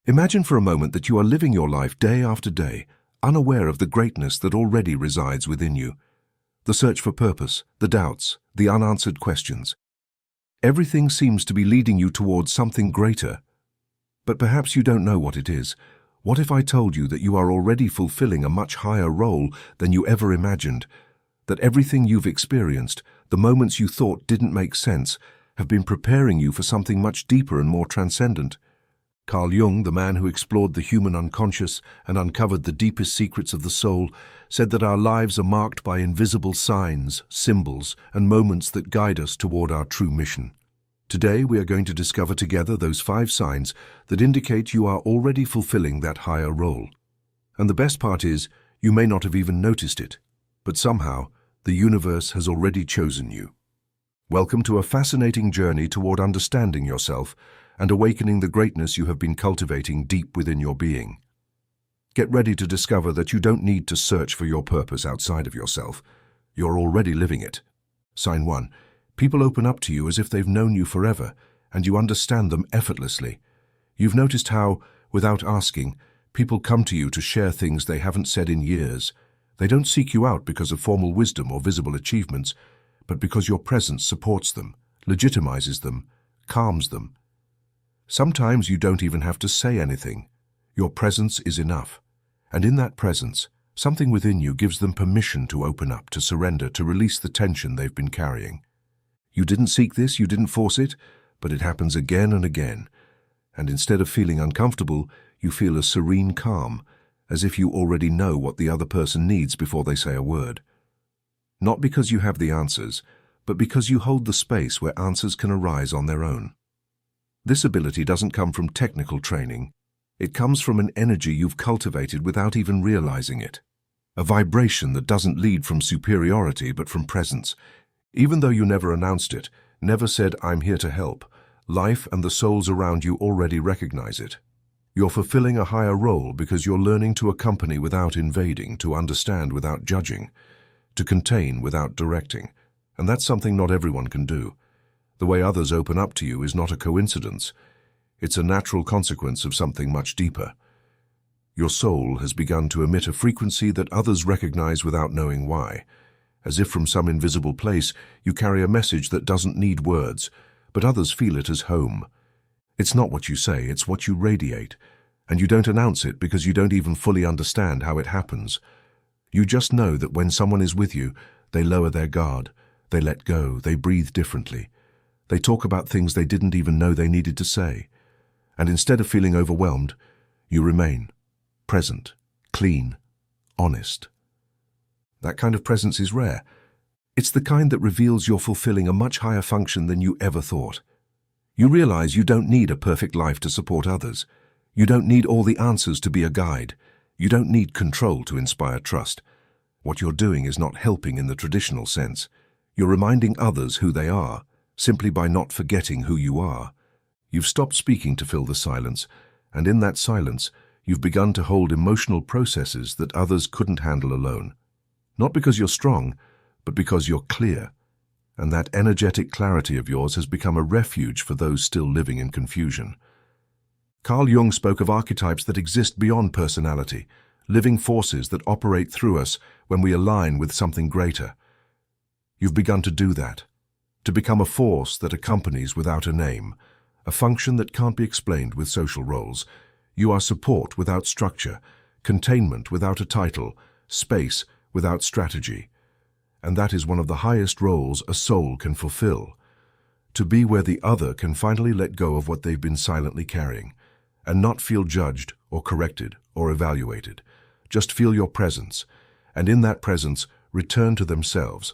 Imagine for a moment that you are living your life day after day, unaware of the greatness that already resides within you. The search for purpose, the doubts, the unanswered questions. Everything seems to be leading you towards something greater. But perhaps you don't know what it is. What if I told you that you are already fulfilling a much higher role than you ever imagined? That everything you've experienced, the moments you thought didn't make sense, have been preparing you for something much deeper and more transcendent. Carl Jung, the man who explored the human unconscious and uncovered the deepest secrets of the soul, said that our lives are marked by invisible signs, symbols, and moments that guide us toward our true mission. Today we are going to discover together those 5 signs that indicate you are already fulfilling that higher role. And the best part is, you may not have even noticed it, but somehow the universe has already chosen you. Welcome to a fascinating journey toward understanding yourself and awakening the greatness you have been cultivating deep within your being. Get ready to discover that you don't need to search for your purpose outside of yourself. You're already living it. Sign 1. People open up to you as if they've known you forever, and you understand them effortlessly. You've noticed how, without asking, people come to you to share things they haven't said in years. They don't seek you out because of formal wisdom or visible achievements, but because your presence supports them, legitimizes them, calms them. Sometimes you don't even have to say anything. Your presence is enough. And in that presence, something within you gives them permission to open up, to surrender, to release the tension they've been carrying. You didn't seek this, you didn't force it, but it happens again and again. And instead of feeling uncomfortable, you feel a serene calm, as if you already know what the other person needs before they say a word. Not because you have the answers, but because you hold the space where answers can arise on their own. This ability doesn't come from technical training. It comes from an energy you've cultivated without even realizing it. A vibration that doesn't lead from superiority but from presence. Even though you never announced it, never said, "I'm here to help," life and the souls around you already recognize it. You're fulfilling a higher role because you're learning to accompany without invading, to understand without judging, to contain without directing. And that's something not everyone can do. The way others open up to you is not a coincidence. It's a natural consequence of something much deeper. Your soul has begun to emit a frequency that others recognize without knowing why. As if from some invisible place, you carry a message that doesn't need words, but others feel it as home. It's not what you say, it's what you radiate. And you don't announce it because you don't even fully understand how it happens. You just know that when someone is with you, they lower their guard, they let go, they breathe differently. They talk about things they didn't even know they needed to say. And instead of feeling overwhelmed, you remain present, clean, honest. That kind of presence is rare. It's the kind that reveals you're fulfilling a much higher function than you ever thought. You realize you don't need a perfect life to support others. You don't need all the answers to be a guide. You don't need control to inspire trust. What you're doing is not helping in the traditional sense. You're reminding others who they are, simply by not forgetting who you are. You've stopped speaking to fill the silence, and in that silence, you've begun to hold emotional processes that others couldn't handle alone. Not because you're strong, but because you're clear. And that energetic clarity of yours has become a refuge for those still living in confusion. Carl Jung spoke of archetypes that exist beyond personality, living forces that operate through us when we align with something greater. You've begun to do that, to become a force that accompanies without a name, a function that can't be explained with social roles. You are support without structure, containment without a title, space without strategy. And that is one of the highest roles a soul can fulfill. To be where the other can finally let go of what they've been silently carrying, and not feel judged or corrected or evaluated. Just feel your presence, and in that presence, return to themselves,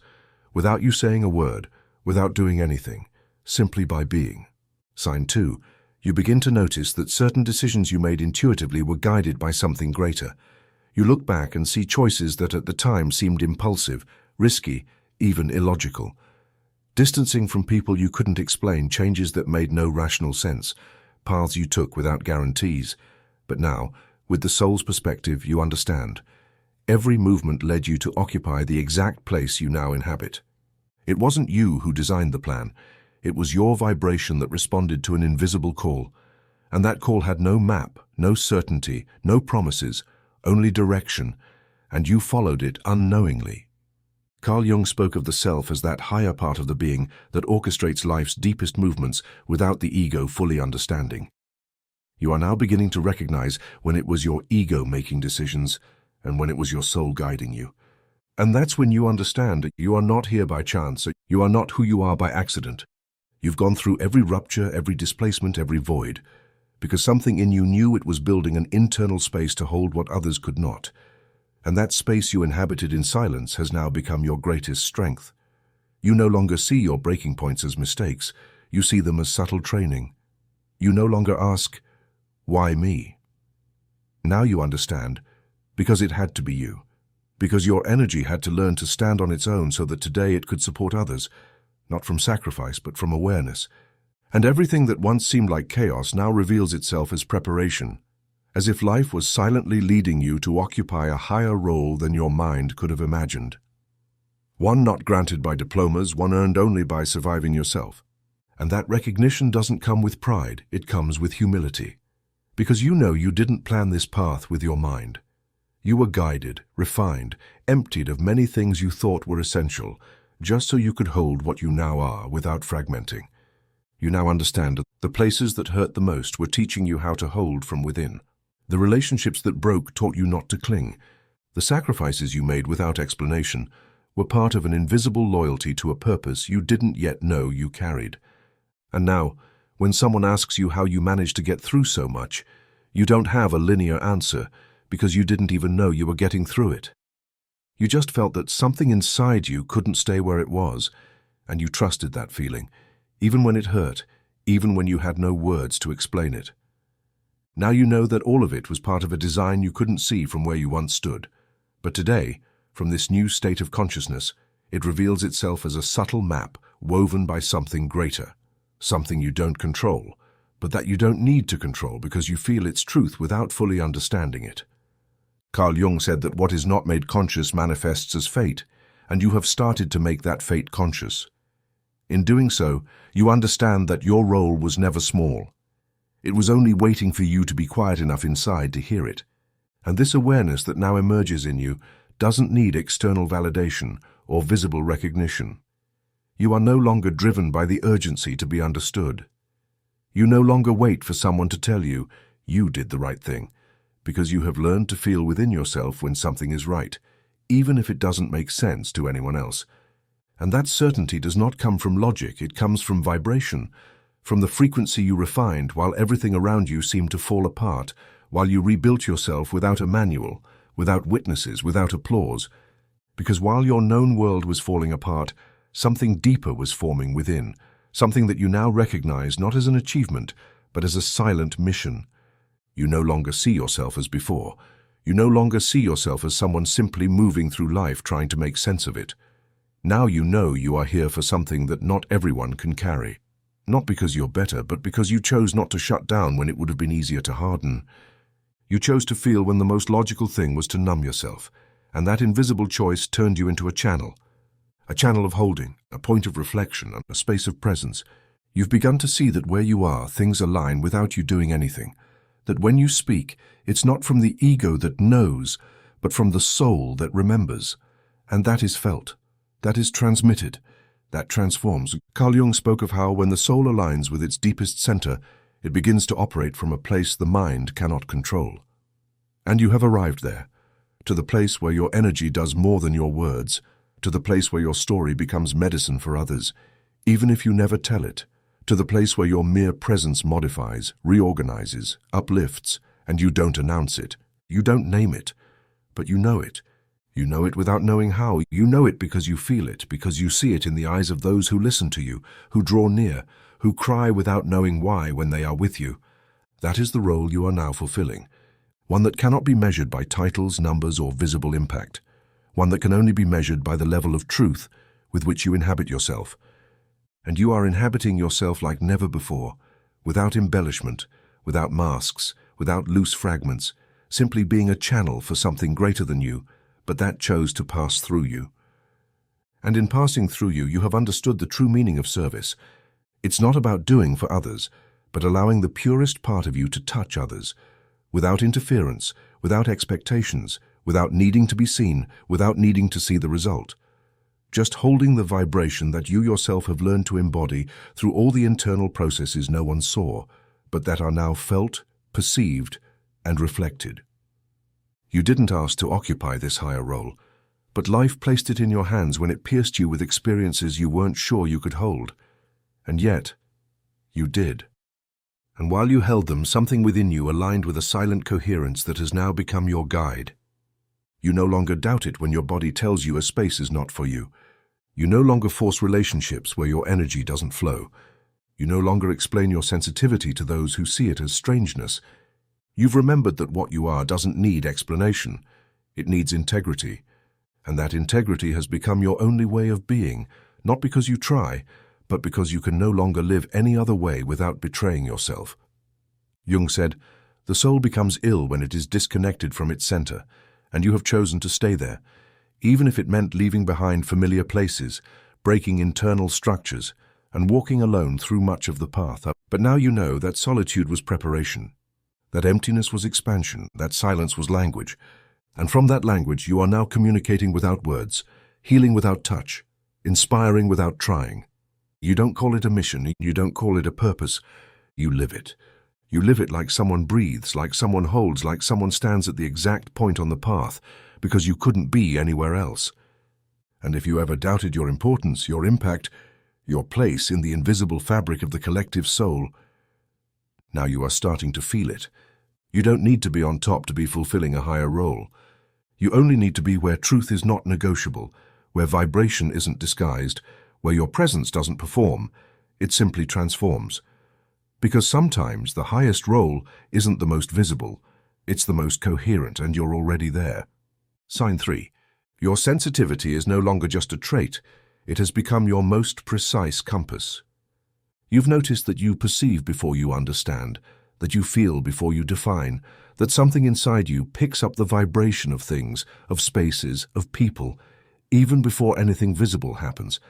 without you saying a word, without doing anything, simply by being. Sign 2. You begin to notice that certain decisions you made intuitively were guided by something greater. You look back and see choices that at the time seemed impulsive, risky, even illogical. Distancing from people you couldn't explain, changes that made no rational sense, paths you took without guarantees. But now, with the soul's perspective, you understand. Every movement led you to occupy the exact place you now inhabit. It wasn't you who designed the plan. It was your vibration that responded to an invisible call. And that call had no map, no certainty, no promises, only direction, and you followed it unknowingly. Carl Jung spoke of the self as that higher part of the being that orchestrates life's deepest movements without the ego fully understanding. You are now beginning to recognize when it was your ego making decisions and when it was your soul guiding you. And that's when you understand you are not here by chance, you are not who you are by accident. You've gone through every rupture, every displacement, every void, because something in you knew it was building an internal space to hold what others could not. And that space you inhabited in silence has now become your greatest strength. You no longer see your breaking points as mistakes, you see them as subtle training. You no longer ask, why me? Now you understand, because it had to be you. Because your energy had to learn to stand on its own so that today it could support others, not from sacrifice but from awareness. And everything that once seemed like chaos now reveals itself as preparation, as if life was silently leading you to occupy a higher role than your mind could have imagined. One not granted by diplomas, one earned only by surviving yourself. And that recognition doesn't come with pride, it comes with humility. Because you know you didn't plan this path with your mind. You were guided, refined, emptied of many things you thought were essential, just so you could hold what you now are without fragmenting. You now understand that the places that hurt the most were teaching you how to hold from within. The relationships that broke taught you not to cling. The sacrifices you made without explanation were part of an invisible loyalty to a purpose you didn't yet know you carried. And now, when someone asks you how you managed to get through so much, you don't have a linear answer because you didn't even know you were getting through it. You just felt that something inside you couldn't stay where it was, and you trusted that feeling, even when it hurt, even when you had no words to explain it. Now you know that all of it was part of a design you couldn't see from where you once stood. But today, from this new state of consciousness, it reveals itself as a subtle map woven by something greater, something you don't control, but that you don't need to control because you feel its truth without fully understanding it. Carl Jung said that what is not made conscious manifests as fate, and you have started to make that fate conscious. In doing so, you understand that your role was never small. It was only waiting for you to be quiet enough inside to hear it. And this awareness that now emerges in you doesn't need external validation or visible recognition. You are no longer driven by the urgency to be understood. You no longer wait for someone to tell you, you did the right thing, because you have learned to feel within yourself when something is right, even if it doesn't make sense to anyone else. And that certainty does not come from logic, it comes from vibration, from the frequency you refined while everything around you seemed to fall apart, while you rebuilt yourself without a manual, without witnesses, without applause. Because while your known world was falling apart, something deeper was forming within, something that you now recognize not as an achievement, but as a silent mission. You no longer see yourself as before. You no longer see yourself as someone simply moving through life trying to make sense of it. Now you know you are here for something that not everyone can carry. Not because you're better, but because you chose not to shut down when it would have been easier to harden. You chose to feel when the most logical thing was to numb yourself, and that invisible choice turned you into a channel of holding, a point of reflection, a space of presence. You've begun to see that where you are, things align without you doing anything. That when you speak, it's not from the ego that knows, but from the soul that remembers. And that is felt. That is transmitted. That transforms. Carl Jung spoke of how when the soul aligns with its deepest center, it begins to operate from a place the mind cannot control. And you have arrived there, to the place where your energy does more than your words, to the place where your story becomes medicine for others, even if you never tell it, to the place where your mere presence modifies, reorganizes, uplifts, and you don't announce it. You don't name it, but you know it. You know it without knowing how. You know it because you feel it, because you see it in the eyes of those who listen to you, who draw near, who cry without knowing why when they are with you. That is the role you are now fulfilling, one that cannot be measured by titles, numbers, or visible impact, one that can only be measured by the level of truth with which you inhabit yourself. And you are inhabiting yourself like never before, without embellishment, without masks, without loose fragments, simply being a channel for something greater than you, but that chose to pass through you. And in passing through you, you have understood the true meaning of service. It's not about doing for others, but allowing the purest part of you to touch others, without interference, without expectations, without needing to be seen, without needing to see the result. Just holding the vibration that you yourself have learned to embody through all the internal processes no one saw, but that are now felt, perceived, and reflected. You didn't ask to occupy this higher role, but life placed it in your hands when it pierced you with experiences you weren't sure you could hold. And yet, you did. And while you held them, something within you aligned with a silent coherence that has now become your guide. You no longer doubt it when your body tells you a space is not for you. You no longer force relationships where your energy doesn't flow. You no longer explain your sensitivity to those who see it as strangeness. You've remembered that what you are doesn't need explanation. It needs integrity. And that integrity has become your only way of being, not because you try, but because you can no longer live any other way without betraying yourself. Jung said, "The soul becomes ill when it is disconnected from its center, and you have chosen to stay there, even if it meant leaving behind familiar places, breaking internal structures, and walking alone through much of the path up. But now you know that solitude was preparation, that emptiness was expansion, that silence was language, and from that language you are now communicating without words, healing without touch, inspiring without trying. You don't call it a mission, you don't call it a purpose, you live it. You live it like someone breathes, like someone holds, like someone stands at the exact point on the path, because you couldn't be anywhere else. And if you ever doubted your importance, your impact, your place in the invisible fabric of the collective soul, now you are starting to feel it. You don't need to be on top to be fulfilling a higher role. You only need to be where truth is not negotiable, where vibration isn't disguised, where your presence doesn't perform, it simply transforms. Because sometimes the highest role isn't the most visible, it's the most coherent, and you're already there. Sign 3. Your sensitivity is no longer just a trait, it has become your most precise compass. You've noticed that you perceive before you understand, that you feel before you define, that something inside you picks up the vibration of things, of spaces, of people, even before anything visible happens.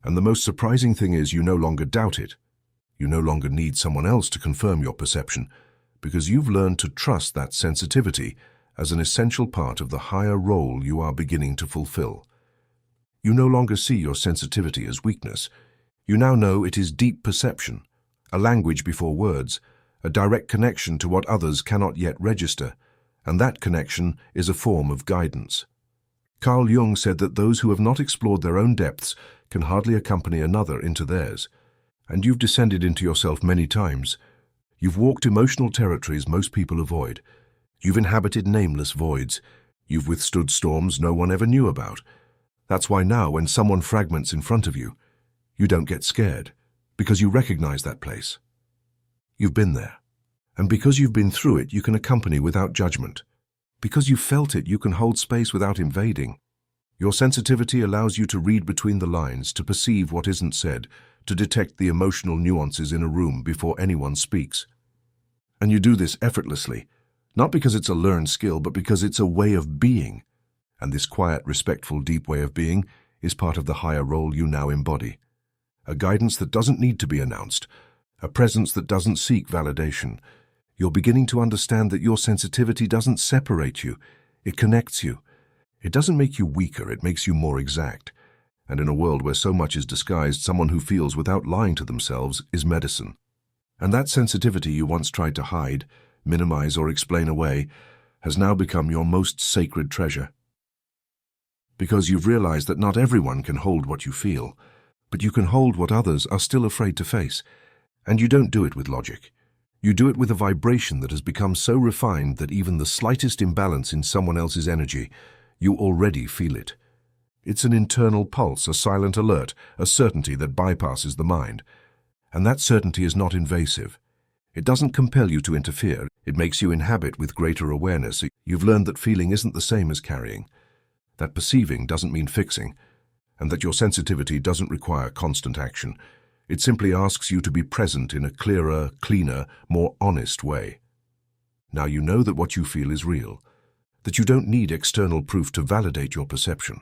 And the most surprising thing is you no longer doubt it. You no longer need someone else to confirm your perception, because you've learned to trust that sensitivity as an essential part of the higher role you are beginning to fulfill. You no longer see your sensitivity as weakness. You now know it is deep perception, a language before words, a direct connection to what others cannot yet register, and that connection is a form of guidance. Carl Jung said that those who have not explored their own depths can hardly accompany another into theirs. And you've descended into yourself many times. You've walked emotional territories most people avoid. You've inhabited nameless voids. You've withstood storms no one ever knew about. That's why now when someone fragments in front of you, you don't get scared, because you recognize that place. You've been there. And because you've been through it, you can accompany without judgment. Because you've felt it, you can hold space without invading. Your sensitivity allows you to read between the lines, to perceive what isn't said, to detect the emotional nuances in a room before anyone speaks. And you do this effortlessly, not because it's a learned skill, but because it's a way of being. And this quiet, respectful, deep way of being is part of the higher role you now embody. A guidance that doesn't need to be announced, a presence that doesn't seek validation. You're beginning to understand that your sensitivity doesn't separate you, it connects you. It doesn't make you weaker, it makes you more exact. And in a world where so much is disguised, someone who feels without lying to themselves is medicine. And that sensitivity you once tried to hide, minimize, or explain away has now become your most sacred treasure. Because you've realized that not everyone can hold what you feel, but you can hold what others are still afraid to face. And you don't do it with logic. You do it with a vibration that has become so refined that even the slightest imbalance in someone else's energy, you already feel it. It's an internal pulse, a silent alert, a certainty that bypasses the mind. And that certainty is not invasive. It doesn't compel you to interfere. It makes you inhabit with greater awareness. You've learned that feeling isn't the same as carrying, that perceiving doesn't mean fixing, and that your sensitivity doesn't require constant action. It simply asks you to be present in a clearer, cleaner, more honest way. Now you know that what you feel is real, that you don't need external proof to validate your perception,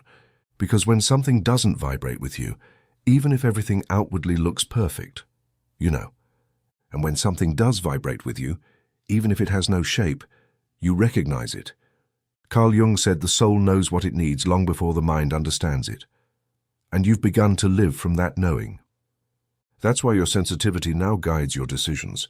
because when something doesn't vibrate with you, even if everything outwardly looks perfect, And when something does vibrate with you, even if it has no shape, you recognize it. Carl Jung said the soul knows what it needs long before the mind understands it. And you've begun to live from that knowing. That's why your sensitivity now guides your decisions.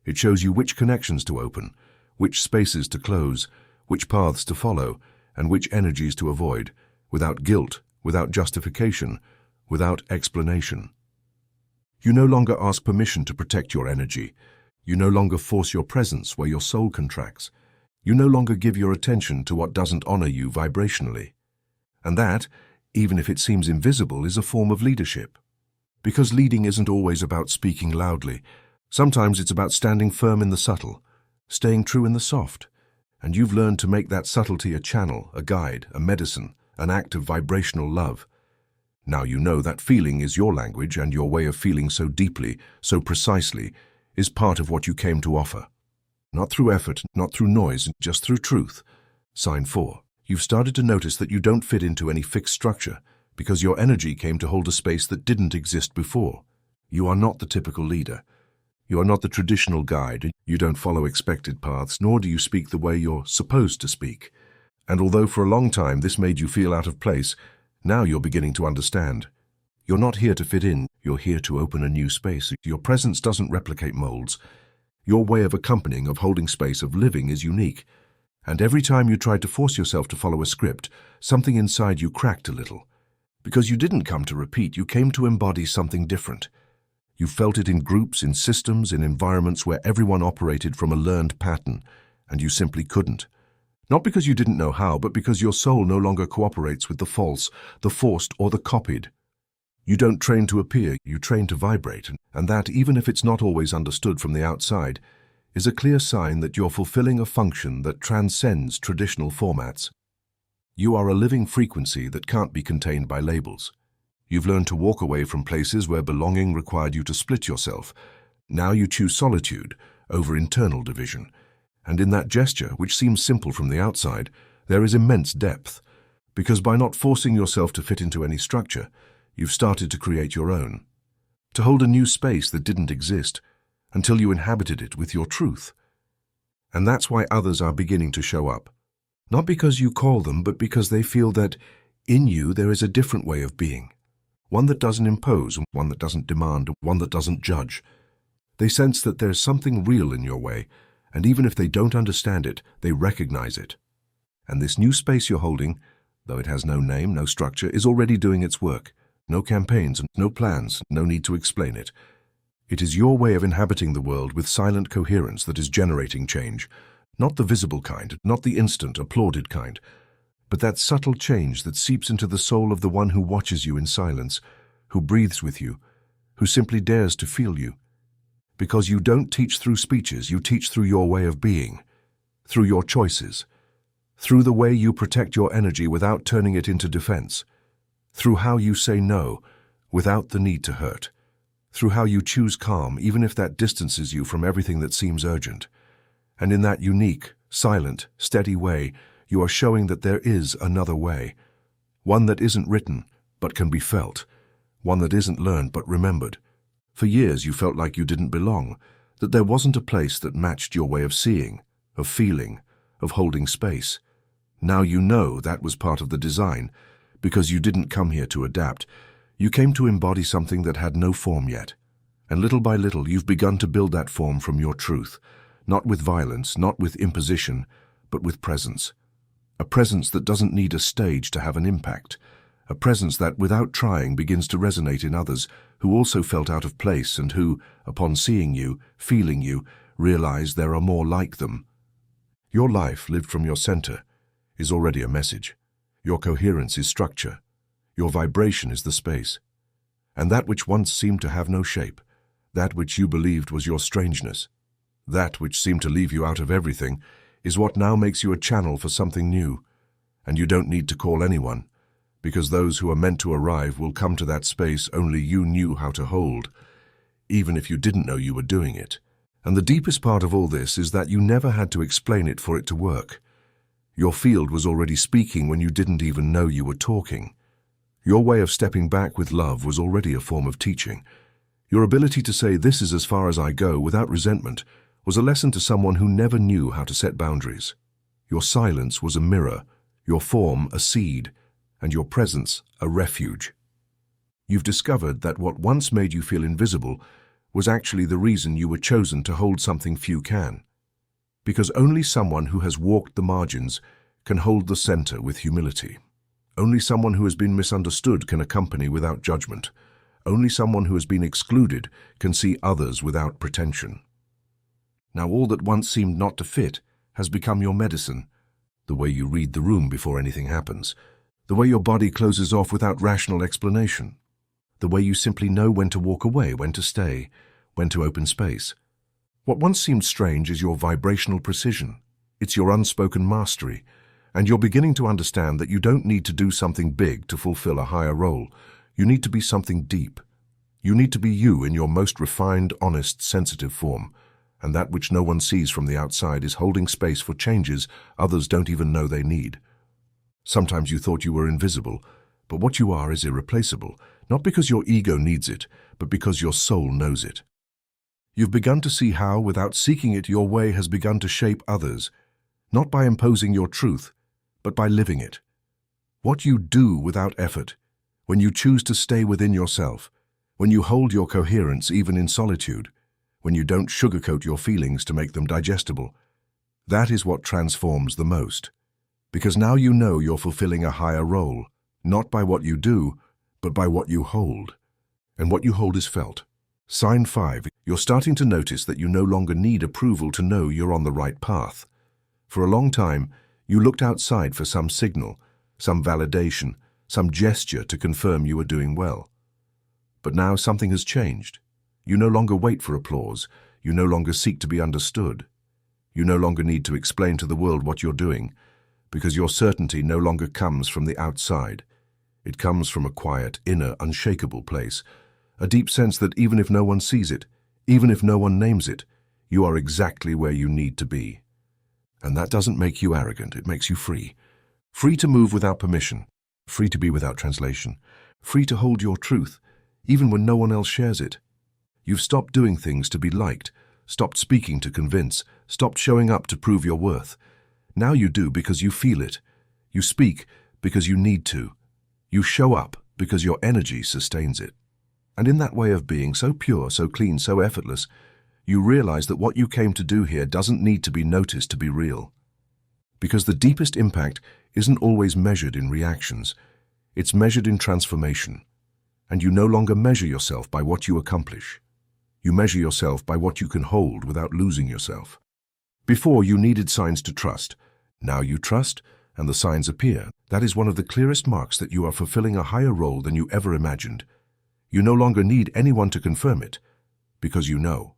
It shows you which connections to open, which spaces to close, which paths to follow, and which energies to avoid, without guilt, without justification, without explanation. You no longer ask permission to protect your energy. You no longer force your presence where your soul contracts. You no longer give your attention to what doesn't honor you vibrationally. And that, even if it seems invisible, is a form of leadership. Because leading isn't always about speaking loudly. Sometimes it's about standing firm in the subtle, staying true in the soft. And you've learned to make that subtlety a channel, a guide, a medicine, an act of vibrational love. Now you know that feeling is your language, and your way of feeling so deeply, so precisely, is part of what you came to offer. Not through effort, not through noise, just through truth. Sign 4. You've started to notice that you don't fit into any fixed structure, because your energy came to hold a space that didn't exist before. You are not the typical leader. You are not the traditional guide. You don't follow expected paths, nor do you speak the way you're supposed to speak. And although for a long time this made you feel out of place, now you're beginning to understand. You're not here to fit in, you're here to open a new space. Your presence doesn't replicate molds. Your way of accompanying, of holding space, of living is unique. And every time you tried to force yourself to follow a script, something inside you cracked a little. Because you didn't come to repeat, you came to embody something different. You felt it in groups, in systems, in environments where everyone operated from a learned pattern, and you simply couldn't. Not because you didn't know how, but because your soul no longer cooperates with the false, the forced, or the copied. You don't train to appear, you train to vibrate, and that, even if it's not always understood from the outside, is a clear sign that you're fulfilling a function that transcends traditional formats. You are a living frequency that can't be contained by labels. You've learned to walk away from places where belonging required you to split yourself. Now you choose solitude over internal division. And in that gesture, which seems simple from the outside, there is immense depth. Because by not forcing yourself to fit into any structure, you've started to create your own. To hold a new space that didn't exist, until you inhabited it with your truth. And that's why others are beginning to show up. Not because you call them, but because they feel that in you there is a different way of being. One that doesn't impose, one that doesn't demand, one that doesn't judge. They sense that there's something real in your way, and even if they don't understand it, they recognize it. And this new space you're holding, though it has no name, no structure, is already doing its work. No campaigns, no plans, no need to explain it. It is your way of inhabiting the world with silent coherence that is generating change. Not the visible kind, not the instant, applauded kind, but that subtle change that seeps into the soul of the one who watches you in silence, who breathes with you, who simply dares to feel you. Because you don't teach through speeches, you teach through your way of being, through your choices, through the way you protect your energy without turning it into defense, through how you say no without the need to hurt, through how you choose calm even if that distances you from everything that seems urgent. And in that unique, silent, steady way, you are showing that there is another way, one that isn't written but can be felt, one that isn't learned but remembered. For years you felt like you didn't belong, that there wasn't a place that matched your way of seeing, of feeling, of holding space. Now you know that was part of the design, because you didn't come here to adapt. You came to embody something that had no form yet. And little by little you've begun to build that form from your truth, not with violence, not with imposition, but with presence. A presence that doesn't need a stage to have an impact. A presence that, without trying, begins to resonate in others who also felt out of place and who, upon seeing you, feeling you, realize there are more like them. Your life, lived from your center, is already a message. Your coherence is structure. Your vibration is the space. And that which once seemed to have no shape, that which you believed was your strangeness, that which seemed to leave you out of everything, is what now makes you a channel for something new. And you don't need to call anyone, because those who are meant to arrive will come to that space only you knew how to hold, even if you didn't know you were doing it. And the deepest part of all this is that you never had to explain it for it to work. Your field was already speaking when you didn't even know you were talking. Your way of stepping back with love was already a form of teaching. Your ability to say this is as far as I go without resentment was a lesson to someone who never knew how to set boundaries. Your silence was a mirror, your form a seed, and your presence a refuge. You've discovered that what once made you feel invisible was actually the reason you were chosen to hold something few can. Because only someone who has walked the margins can hold the center with humility. Only someone who has been misunderstood can accompany without judgment. Only someone who has been excluded can see others without pretension. Now all that once seemed not to fit has become your medicine. The way you read the room before anything happens. The way your body closes off without rational explanation. The way you simply know when to walk away, when to stay, when to open space. What once seemed strange is your vibrational precision. It's your unspoken mastery. And you're beginning to understand that you don't need to do something big to fulfill a higher role. You need to be something deep. You need to be you in your most refined, honest, sensitive form. And that which no one sees from the outside is holding space for changes others don't even know they need. Sometimes you thought you were invisible, but what you are is irreplaceable, not because your ego needs it, but because your soul knows it. You've begun to see how, without seeking it, your way has begun to shape others, not by imposing your truth, but by living it. What you do without effort, when you choose to stay within yourself, when you hold your coherence even in solitude, when you don't sugarcoat your feelings to make them digestible, that is what transforms the most. Because now you know you're fulfilling a higher role, not by what you do, but by what you hold. And what you hold is felt. Sign 5, you're starting to notice that you no longer need approval to know you're on the right path. For a long time, you looked outside for some signal, some validation, some gesture to confirm you were doing well. But now something has changed. You no longer wait for applause. You no longer seek to be understood. You no longer need to explain to the world what you're doing, because your certainty no longer comes from the outside. It comes from a quiet, inner, unshakable place, a deep sense that even if no one sees it, even if no one names it, you are exactly where you need to be. And that doesn't make you arrogant, it makes you free. Free to move without permission, free to be without translation, free to hold your truth, even when no one else shares it. You've stopped doing things to be liked, stopped speaking to convince, stopped showing up to prove your worth. Now you do because you feel it. You speak because you need to. You show up because your energy sustains it. And in that way of being, so pure, so clean, so effortless, you realize that what you came to do here doesn't need to be noticed to be real. Because the deepest impact isn't always measured in reactions. It's measured in transformation. And you no longer measure yourself by what you accomplish. You measure yourself by what you can hold without losing yourself. Before, you needed signs to trust. Now you trust, and the signs appear. That is one of the clearest marks that you are fulfilling a higher role than you ever imagined. You no longer need anyone to confirm it, because you know.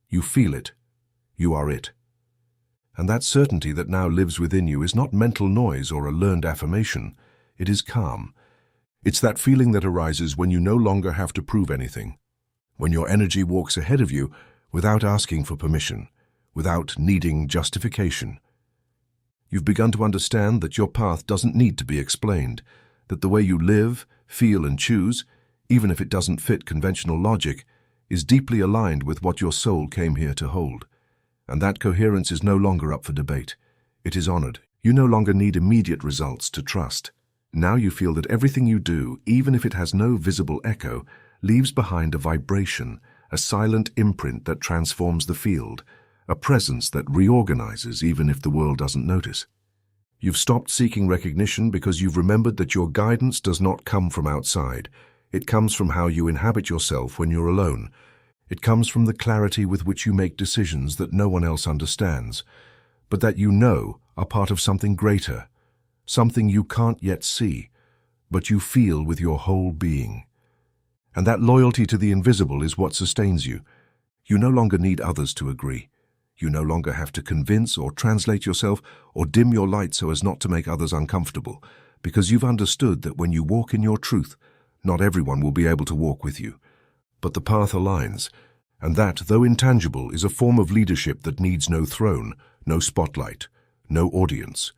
You feel it. You are it. And that certainty that now lives within you is not mental noise or a learned affirmation. It is calm. It's that feeling that arises when you no longer have to prove anything, when your energy walks ahead of you without asking for permission, without needing justification. You've begun to understand that your path doesn't need to be explained, that the way you live, feel, and choose, even if it doesn't fit conventional logic, is deeply aligned with what your soul came here to hold. And that coherence is no longer up for debate. It is honored. You no longer need immediate results to trust. Now you feel that everything you do, even if it has no visible echo, leaves behind a vibration, a silent imprint that transforms the field, a presence that reorganizes even if the world doesn't notice. You've stopped seeking recognition because you've remembered that your guidance does not come from outside. It comes from how you inhabit yourself when you're alone. It comes from the clarity with which you make decisions that no one else understands, but that you know are part of something greater, something you can't yet see, but you feel with your whole being. And that loyalty to the invisible is what sustains you. You no longer need others to agree. You no longer have to convince or translate yourself or dim your light so as not to make others uncomfortable, because you've understood that when you walk in your truth, not everyone will be able to walk with you. But the path aligns, and that, though intangible, is a form of leadership that needs no throne, no spotlight, no audience.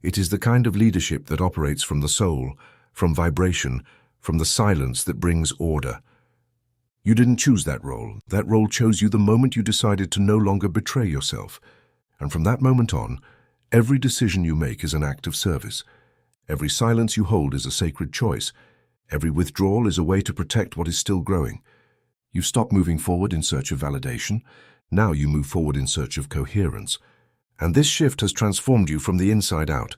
It is the kind of leadership that operates from the soul, from vibration, from the silence that brings order. You didn't choose that role. That role chose you the moment you decided to no longer betray yourself. And from that moment on, every decision you make is an act of service. Every silence you hold is a sacred choice. Every withdrawal is a way to protect what is still growing. You stop moving forward in search of validation. Now you move forward in search of coherence. And this shift has transformed you from the inside out.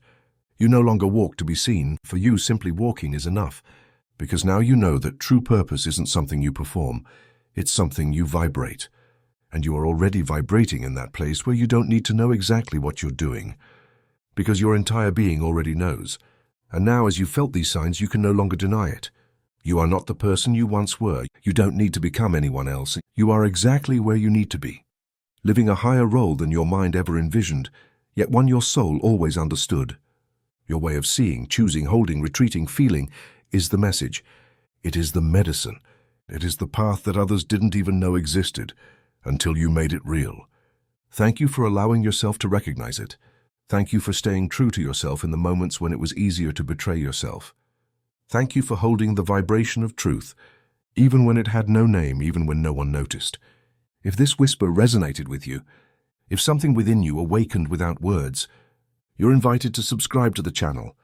You no longer walk to be seen. For you, simply walking is enough. Because now you know that true purpose isn't something you perform. It's something you vibrate. And you are already vibrating in that place where you don't need to know exactly what you're doing. Because your entire being already knows. And now as you felt these signs, you can no longer deny it. You are not the person you once were. You don't need to become anyone else. You are exactly where you need to be. Living a higher role than your mind ever envisioned, yet one your soul always understood. Your way of seeing, choosing, holding, retreating, feeling is the message. It is the medicine. It is the path that others didn't even know existed until you made it real. Thank you for allowing yourself to recognize it. Thank you for staying true to yourself in the moments when it was easier to betray yourself. Thank you for holding the vibration of truth, even when it had no name, even when no one noticed. If this whisper resonated with you, if something within you awakened without words, you're invited to subscribe to the channel.